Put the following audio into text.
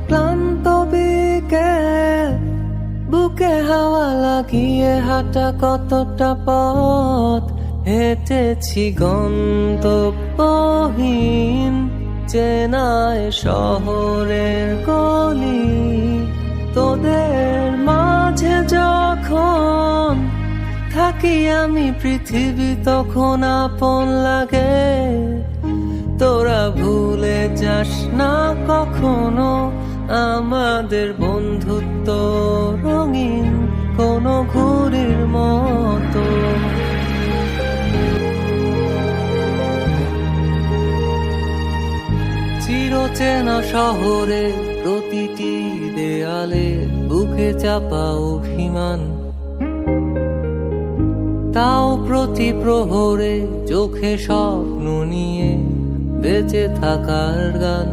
ক্লান্ত বিকেল, বুকে হাওয়া লাগিয়ে হাঁটা কতটা পথ হেঁটেছি গন্তব্যহীন চেনায় শহরের গলি। তোদের মাঝে যখন থাকি আমি পৃথিবী তখন আপন লাগে। তোরা ভুলে যাস না কখনো আমাদের বন্ধুত্ব রঙিন কোনো ঘুড়ির মতো। চিরচেনা শহরে প্রতিটি দেয়ালে বুকে চাপা অভিমান, তাও প্রতি প্রহরে চোখে স্বপ্ন নিয়ে বেঁচে থাকার গান।